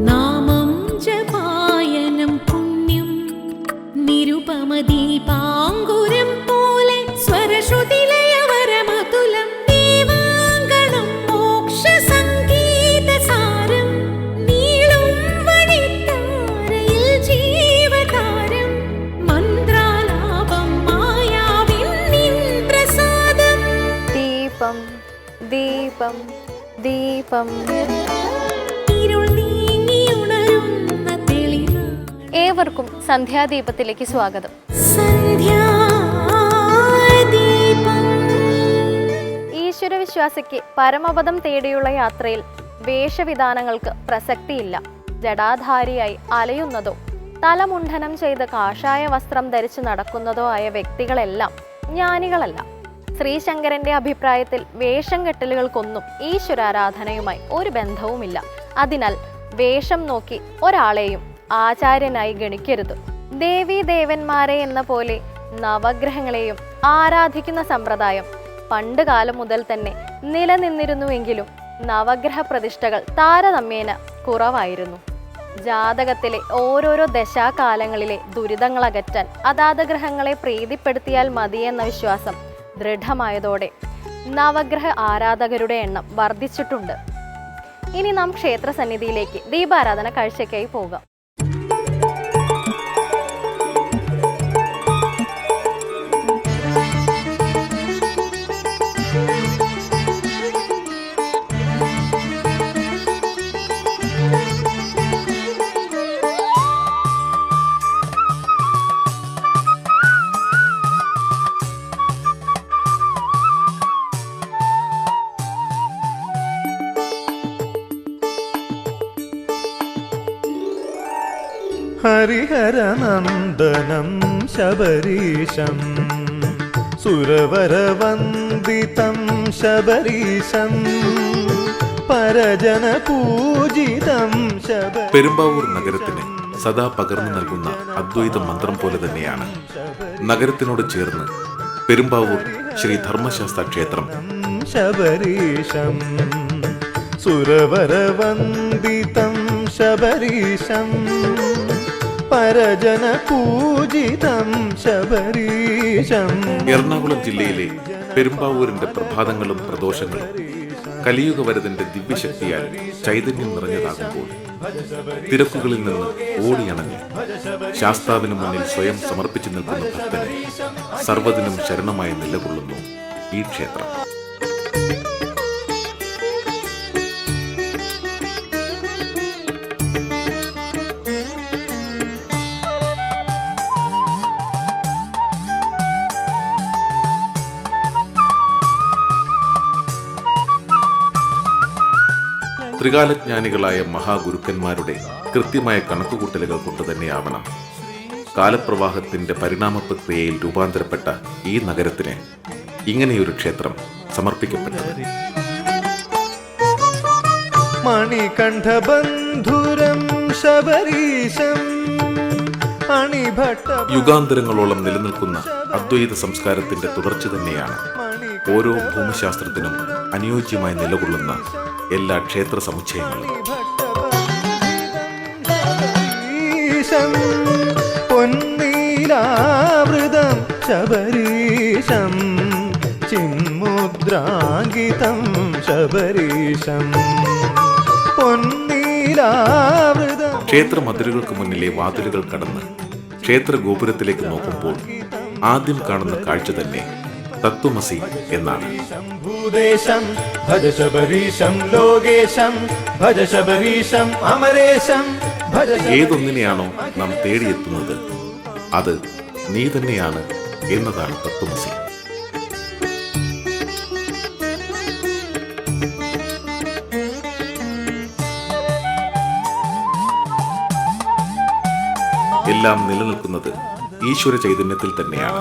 നാമം ജപായനം പുണ്യം നിരുപമദീപാങ്കുരം പോലെ സ്വരശ്രുതിലയവരമതുലം ദീവാങ്കണം മോക്ഷസംഗീതസാരം നീളും വഴിത്താരയിൽ ജീവതാരം മന്ത്രാലാപം മായാവിൻ നിൻ പ്രസാദം. ദീപം ദീപം ദീപം. ഏവർക്കും സന്ധ്യാദീപത്തിലേക്ക് സ്വാഗതം. ഈശ്വരവിശ്വാസിക്ക് പരമപദം തേടിയുള്ള യാത്രയിൽ വേഷവിധാനങ്ങൾക്ക് പ്രസക്തിയില്ല. ജടാധാരിയായി അലയുന്നതോ തലമുണ്ഡനം ചെയ്ത് കാഷായ വസ്ത്രം ധരിച്ചു നടക്കുന്നതോ ആയ വ്യക്തികളെല്ലാം ജ്ഞാനികളല്ല. ശ്രീശങ്കരന്റെ അഭിപ്രായത്തിൽ വേഷം കെട്ടലുകൾക്കൊന്നും ഈശ്വരാരാധനയുമായി ഒരു ബന്ധവുമില്ല. അതിനാൽ വേഷം നോക്കി ഒരാളെയും ആചാര്യനായി ഗണിക്കരുത്. ദേവീ ദേവന്മാരെ എന്ന പോലെ നവഗ്രഹങ്ങളെയും ആരാധിക്കുന്ന സമ്പ്രദായം പണ്ട് കാലം മുതൽ തന്നെ നിലനിന്നിരുന്നുവെങ്കിലും നവഗ്രഹ പ്രതിഷ്ഠകൾ താരതമ്യേന കുറവായിരുന്നു. ജാതകത്തിലെ ഓരോരോ ദശാകാലങ്ങളിലെ ദുരിതങ്ങൾ അകറ്റാൻ അതാത് ഗ്രഹങ്ങളെ പ്രീതിപ്പെടുത്തിയാൽ മതിയെന്ന വിശ്വാസം ദൃഢമായതോടെ നവഗ്രഹ ആരാധകരുടെ എണ്ണം വർദ്ധിച്ചിട്ടുണ്ട്. ഇനി നാം ക്ഷേത്ര സന്നിധിയിലേക്ക് ദീപാരാധന കാഴ്ചയ്ക്കായി പോകാം. ഹരിഹരനന്ദനം ശബരീശം സുരവരവന്ദിതം ശബരീശം പരജനപൂജിതം ശബരീശം. പെരുമ്പാവൂർ നഗരത്തിന് സദാ പകർന്നു നൽകുന്ന അദ്വൈത മന്ത്രം പോലെ തന്നെയാണ് നഗരത്തിനോട് ചേർന്ന് പെരുമ്പാവൂർ ശ്രീ ധർമ്മശാസ്ത്ര ക്ഷേത്രം. ശബരീശം സുരവരവന്ദിതം ശബരീശം പരജനപൂജിതം ശബരീശം. എറണാകുളം ജില്ലയിലെ പെരുമ്പാവൂരിന്റെ പ്രഭാതങ്ങളും പ്രദോഷങ്ങളും കലിയുഗവരതന്റെ ദിവ്യശക്തിയാൽ ചൈതന്യം നിറഞ്ഞതാകുമ്പോൾ തിരക്കുകളിൽ നിന്ന് ഓടിയണഞ്ഞ് ശാസ്താവിന് മുന്നിൽ സ്വയം സമർപ്പിച്ചു നിൽക്കുന്ന ഭക്തന് സർവ്വതിനും ശരണമായി നിലകൊള്ളുന്നു ഈ ക്ഷേത്രം. ത്രികാലജ്ഞാനികളായ മഹാഗുരുക്കന്മാരുടെ കൃത്യമായ കണക്കുകൂട്ടലുകൾ കൊണ്ട് തന്നെയാവണം കാലപ്രവാഹത്തിന്റെ പരിണാമ പ്രക്രിയയിൽ രൂപാന്തരപ്പെട്ട ഈ നഗരത്തിന് ഇങ്ങനെയൊരു ക്ഷേത്രം സമർപ്പിക്കപ്പെട്ടത്. മണികണ്ഠബന്ധുരം ശബരീശം യുഗാന്തരങ്ങളോളം നിലനിൽക്കുന്ന അദ്വൈത സംസ്കാരത്തിന്റെ തുടർച്ച തന്നെയാണ് ഓരോ ഭൂമിശാസ്ത്രത്തിനും അനുയോജ്യമായി നിലകൊള്ളുന്ന എല്ലാ ക്ഷേത്ര സമുച്ചയങ്ങളും. പൊന്നീലാവൃതം ശബരീശം ചിന്മുദ്രാങ്കിതം ശബരീശം പൊന്നീലാവൃതം. ക്ഷേത്ര മതിലുകൾക്ക് മുന്നിലെ വാതിലുകൾ കടന്ന് ക്ഷേത്ര ഗോപുരത്തിലേക്ക് നോക്കുമ്പോൾ ആദ്യം കാണുന്ന കാഴ്ച തന്നെ തത്വമസി എന്നാണ്. ഭൂദേശം ഭജ ശബരീശം ലോകേശം ഭജ ശബരീശം അമരേശം ഭജ. ഏതൊന്നിനെയാണോ നാം തേടിയെത്തുന്നത് അത് നീ തന്നെയാണ് എന്നതാണ് തത്വമസി. എല്ലാം നിലനിൽക്കുന്നത് ഈശ്വര ചൈതന്യത്തിൽ തന്നെയാണ്.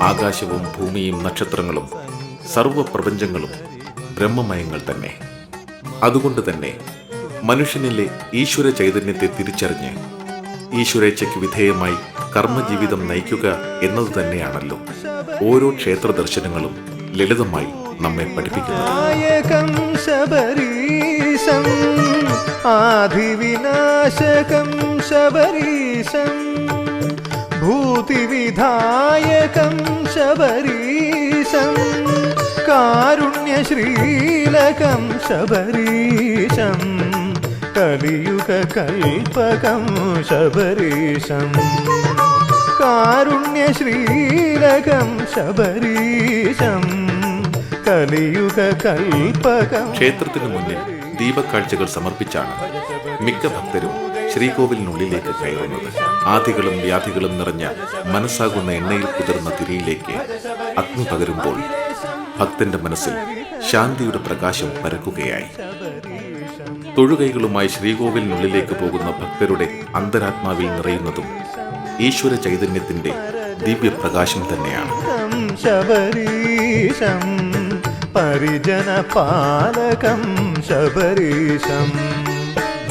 ആകാശവും ഭൂമിയും നക്ഷത്രങ്ങളും സർവപ്രപഞ്ചങ്ങളും ബ്രഹ്മമയങ്ങൾ തന്നെ. അതുകൊണ്ട് തന്നെ മനുഷ്യനിലെ ഈശ്വര ചൈതന്യത്തെ തിരിച്ചറിഞ്ഞ് ഈശ്വരേച്ഛയ്ക്ക് വിധേയമായി കർമ്മജീവിതം നയിക്കുക എന്നത് തന്നെയാണല്ലോ ഓരോ ക്ഷേത്ര ദർശനങ്ങളും ലളിതമായി നമ്മെ പഠിപ്പിക്കുന്നത്. നായകം ശബരീശം ആധിവിനാശകം ശബരീശം ഭൂതിവിധായകം ശബരീശം കാരുണ്യശ്രീലകം ശബരീശം കലിയുഗകൽപകം ശബരീശം കാരുണ്യശ്രീലകം ശബരീശം കലിയുഗകൽപകം. ക്ഷേത്രത്തിനു മുന്നിൽ ദീപക്കാഴ്ചകൾ സമർപ്പിച്ചാണ് മിക്ക ഭക്തരും ശ്രീകോവിലിനുള്ളിലേക്ക് കയറുന്നത്. ആദികളും വ്യാധികളും നിറഞ്ഞ മനസ്സാകുന്ന എണ്ണയിൽ കുതിർന്ന തിരിയിലേക്ക് അഗ്നി പകരുമ്പോൾ ഭക്തന്റെ മനസ്സിൽ ശാന്തിയുടെ പ്രകാശം പരക്കുകയായി. തൊഴുകൈകളുമായി ശ്രീകോവിലിനുള്ളിലേക്ക് പോകുന്ന ഭക്തരുടെ അന്തരാത്മാവിൽ നിറയുന്നതും ഈശ്വര ചൈതന്യത്തിന്റെ ദിവ്യപ്രകാശം തന്നെയാണ്. ശബരീശം പരിജനപാലകം ശബരീശം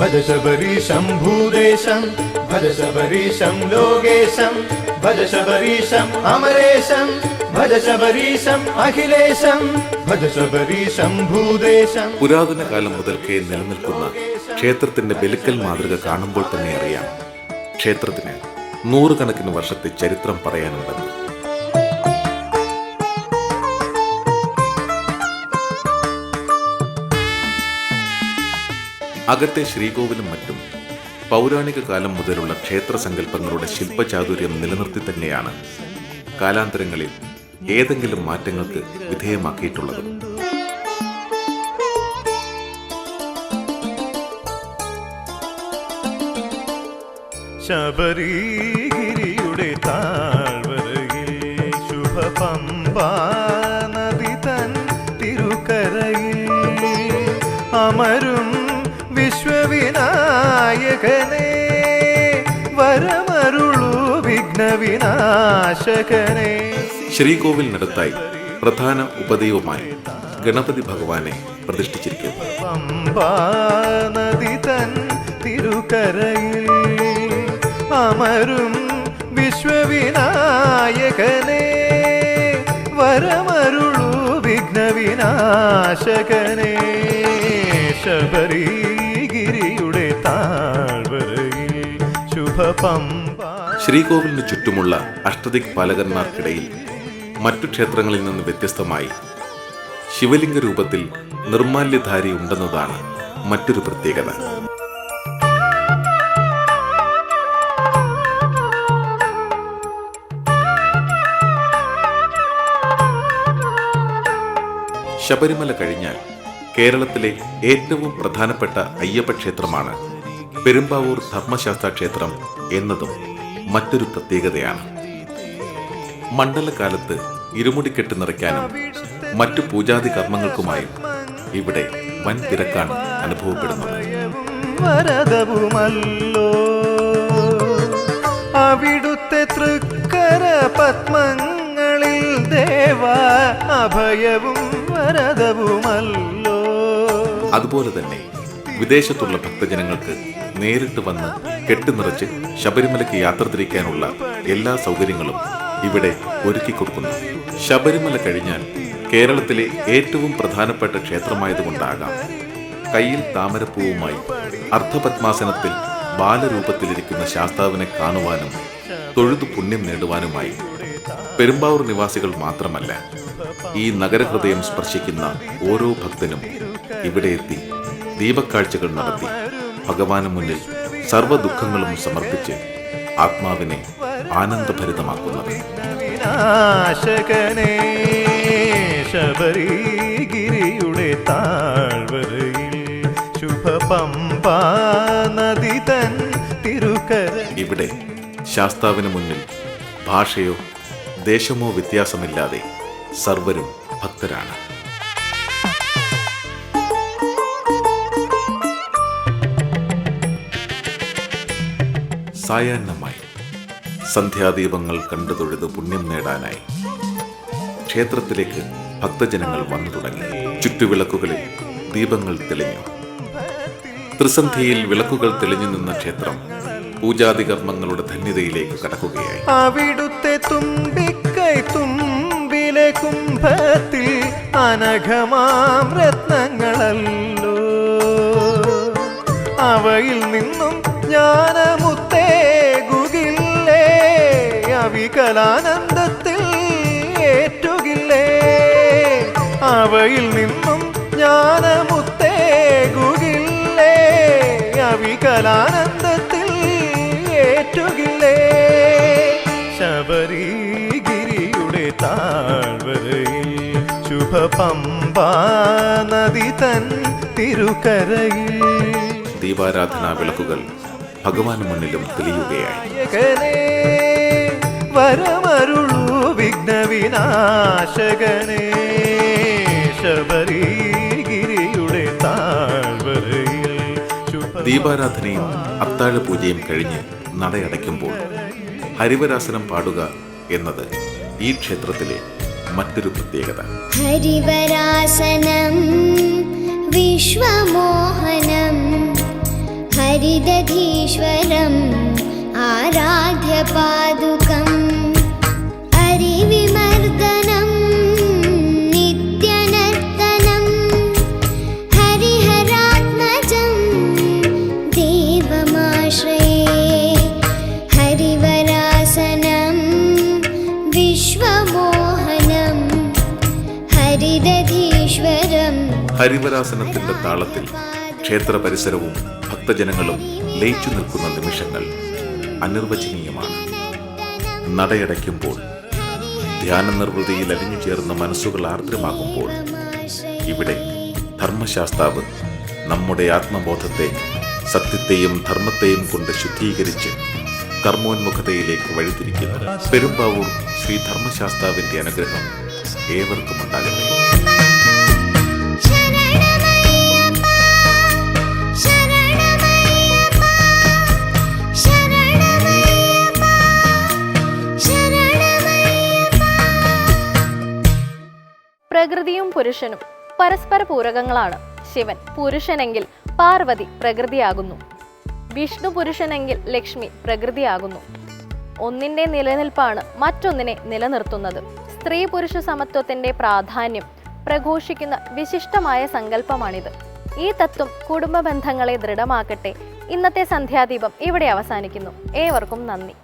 ഭജ ശബരീശം ഭൂദേശം ഭജ ശബരീശം ലോകേശം ഭജ ശബരീശം അമരേശം ഭജ ശബരീശം അഖിലേശം ഭജ ശബരീശം ഭൂദേശം. പുരാതന കാലം മുതൽക്കേ നിലനിൽക്കുന്ന ക്ഷേത്രത്തിന്റെ ബലിക്കൽ മാതൃക കാണുമ്പോൾ തന്നെ അറിയാം ക്ഷേത്രത്തിന് നൂറുകണക്കിന് വർഷത്തെ ചരിത്രം പറയാനുണ്ടെന്ന്. അകത്തെ ശ്രീകോവിലും മറ്റും പൗരാണിക കാലം മുതലുള്ള ക്ഷേത്ര സങ്കല്പങ്ങളുടെ ശില്പചാതുര്യം നിലനിർത്തി തന്നെയാണ് കാലാന്തരങ്ങളിൽ ഏതെങ്കിലും മാറ്റങ്ങൾക്ക് വിധേയമാക്കിയിട്ടുള്ളത്. ശബരിഗിരിയുടെ താഴ്വരയിൽ ശുഭപമ്പാ നദി തൻ തിരുക്കരയിൽ അമരും വിശ്വവിനായകനെ വരമരുളു വിഘ്നവിനാശകനെ. ശ്രീകോവിലിനടുത്തായി പ്രധാന ഉപദൈവമായി ഗണപതി ഭഗവാനെ പ്രതിഷ്ഠിച്ചിരിക്കുന്നു. പമ്പാ നദി തൻ തിരുക്കരയിൽ അമരും വിശ്വവിനായകനെ വരമരുളു വിഘ്നവിനാശകനെ. ശബരിഗിരിയുടെ താഴ്വരയിൽ ശുഭപമ്പ. ശ്രീകോവിലിന് ചുറ്റുമുള്ള അഷ്ടദിക് പാലകന്മാർക്കിടയിൽ മറ്റു ക്ഷേത്രങ്ങളിൽ നിന്ന് വ്യത്യസ്തമായി ശിവലിംഗ രൂപത്തിൽ നിർമാല്യധാരി ഉണ്ടെന്നതാണ് മറ്റൊരു പ്രത്യേകത. ശബരിമല കഴിഞ്ഞാൽ കേരളത്തിലെ ഏറ്റവും പ്രധാനപ്പെട്ട അയ്യപ്പ ക്ഷേത്രമാണ് പെരുമ്പാവൂർ ധർമ്മശാസ്ത്ര ക്ഷേത്രം എന്നതും മറ്റൊരു പ്രത്യേകതയാണ്. മണ്ഡലകാലത്ത് ഇരുമുടിക്കെട്ട് നിറയ്ക്കാനും മറ്റു പൂജാതി കർമ്മങ്ങൾക്കുമായും ഇവിടെ വൻ തിരക്കാണ് അനുഭവപ്പെടുന്നത്. വരദവുമല്ലോ അവിടുത്തെ തൃക്കര പത്മങ്ങളിൽ ദേവ അഭയവും വരദവുമല്ലോ. അതുപോലെ തന്നെ വിദേശത്തുള്ള ഭക്തജനങ്ങൾക്ക് നേരിട്ട് വന്ന് കെട്ടുനിറച്ച് ശബരിമലയ്ക്ക് യാത്ര തിരിക്കാനുള്ള എല്ലാ സൗകര്യങ്ങളും ഇവിടെ ഒരുക്കി കൊടുക്കുന്നു. ശബരിമല കഴിഞ്ഞാൽ കേരളത്തിലെ ഏറ്റവും പ്രധാനപ്പെട്ട ക്ഷേത്രമായതുകൊണ്ടാകാം കയ്യിൽ താമരപ്പൂവുമായി അർദ്ധപത്മാസനത്തിൽ ബാലരൂപത്തിലിരിക്കുന്ന ശാസ്താവിനെ കാണുവാനും തൊഴുതു പുണ്യം നേടുവാനുമായി പെരുമ്പാവൂർ നിവാസികൾ മാത്രമല്ല, ഈ നഗരഹൃദയം സ്പർശിക്കുന്ന ഓരോ ഭക്തനും ഇവിടെ എത്തി ദീപക്കാഴ്ചകൾ നടത്തി ഭഗവാന് മുന്നിൽ സർവ്വ ദുഃഖങ്ങളും സമർപ്പിച്ച് ആത്മാവിനെ ആനന്ദഭരിതമാക്കുന്നത്. ശബരിഗിരിയുടെ താഴ്വരയിൽ ശുഭപമ്പാ നദി തൻ തിരുക്കര. ഇവിടെ ശാസ്താവിന് മുന്നിൽ ഭാഷയോ ദേശമോ വ്യത്യാസമില്ലാതെ സർവരും ഭക്തരാണ്. സായാഹ്നമായി സന്ധ്യാദീപങ്ങൾ കണ്ടു തൊഴുത് പുണ്യം നേടാനായി ക്ഷേത്രത്തിലേക്ക് ഭക്തജനങ്ങൾ വന്നു തുടങ്ങി. ചുറ്റുവിളക്കുകളിൽ ദീപങ്ങൾ തെളിഞ്ഞു. ത്രിസന്ധിയിൽ വിളക്കുകൾ തെളിഞ്ഞു നിന്ന ക്ഷേത്രം പൂജാതി കർമ്മങ്ങളുടെ ധന്യതയിലേക്ക് കടക്കുകയായി. അവിടുത്തെ തുമ്പിക്കൈ തുമ്പിലെ കുംഭത്തിൽ അനഘമാം രത്നങ്ങളല്ലോ. അവയിൽ നിന്നും ജ്ഞാനമുത്തേകുകില്ലേ, അവികലാനന്ദത്തിൽ ഏറ്റുകില്ലേ. അവയിൽ നിന്നും ജ്ഞാനമുത്തേകുകില്ലേ, അവികലാനന്ദത്തിൽ ഏറ്റുകില്ലേ. ശബരിഗിരിയുടെ താഴ്വരയിൽ ശുഭപമ്പാ നദി തൻ തിരുക്കരയിൽ ദീപാരാധനാ വിളക്കുകൾ ഭഗവാന് മുന്നിലും തെളിയുകയായി. വരമരുളൂ വിഘ്നവിനാശകനേ, ശബരിഗിരിയുടെ താഴ്വരയിൽ ദീപാരാധനയും അത്താഴ പൂജയും കഴിഞ്ഞ് നടയടയ്ക്കുമ്പോൾ ഹരിവരാസനം പാടുക എന്നത് ഈ ക്ഷേത്രത്തിലെ മറ്റൊരു പ്രത്യേകത. ഹരിവരാസനം വിശ്വമോഹനം ഹരിദധീശ്വരം ആരാധ്യ പാദുകം ഹരിവിമർദ്ദനം നിത്യനർത്തനം ഹരിഹരാത്മജം ദേവമാശ്രയേ. ഹരിവരാസനം വിശ്വമോഹനം ഹരിദധീശ്വരം. ഹരിവരാസനത്തിന്റെ താളത്തിൽ ക്ഷേത്ര പരിസരവും ഭക്തജനങ്ങളും ലയിച്ചു നിൽക്കുന്ന നിമിഷങ്ങൾ അനിർവചനീയമാണ്. നടയടയ്ക്കുമ്പോൾ ധ്യാനനിർവൃതിയിൽ അലിഞ്ഞു ചേർന്ന മനസ്സുകൾ ആർദ്രമാകുമ്പോൾ ഇവിടെ ധർമ്മശാസ്താവ് നമ്മുടെ ആത്മബോധത്തെ സത്യത്തെയും ധർമ്മത്തെയും കൊണ്ട് ശുദ്ധീകരിച്ച് കർമ്മോന്മുഖതയിലേക്ക് വഴിതിരിക്കുന്നു. പെരുമ്പാവൂർ ശ്രീ ധർമ്മശാസ്താവിന്റെ അനുഗ്രഹം ഏവർക്കും ഉണ്ടാകട്ടെ. പ്രകൃതിയും പുരുഷനും പരസ്പര പൂരകങ്ങളാണ്. ശിവൻ പുരുഷനെങ്കിൽ പാർവതി പ്രകൃതിയാകുന്നു, വിഷ്ണു പുരുഷനെങ്കിൽ ലക്ഷ്മി പ്രകൃതിയാകുന്നു. ഒന്നിന്റെ നിലനിൽപ്പാണ് മറ്റൊന്നിനെ നിലനിർത്തുന്നത്. സ്ത്രീ പുരുഷ സമത്വത്തിന്റെ പ്രാധാന്യം പ്രഘോഷിക്കുന്ന വിശിഷ്ടമായ സങ്കല്പമാണിത്. ഈ തത്വം കുടുംബ ബന്ധങ്ങളെ ദൃഢമാക്കട്ടെ. ഇന്നത്തെ സന്ധ്യാദീപം ഇവിടെ അവസാനിക്കുന്നു. ഏവർക്കും നന്ദി.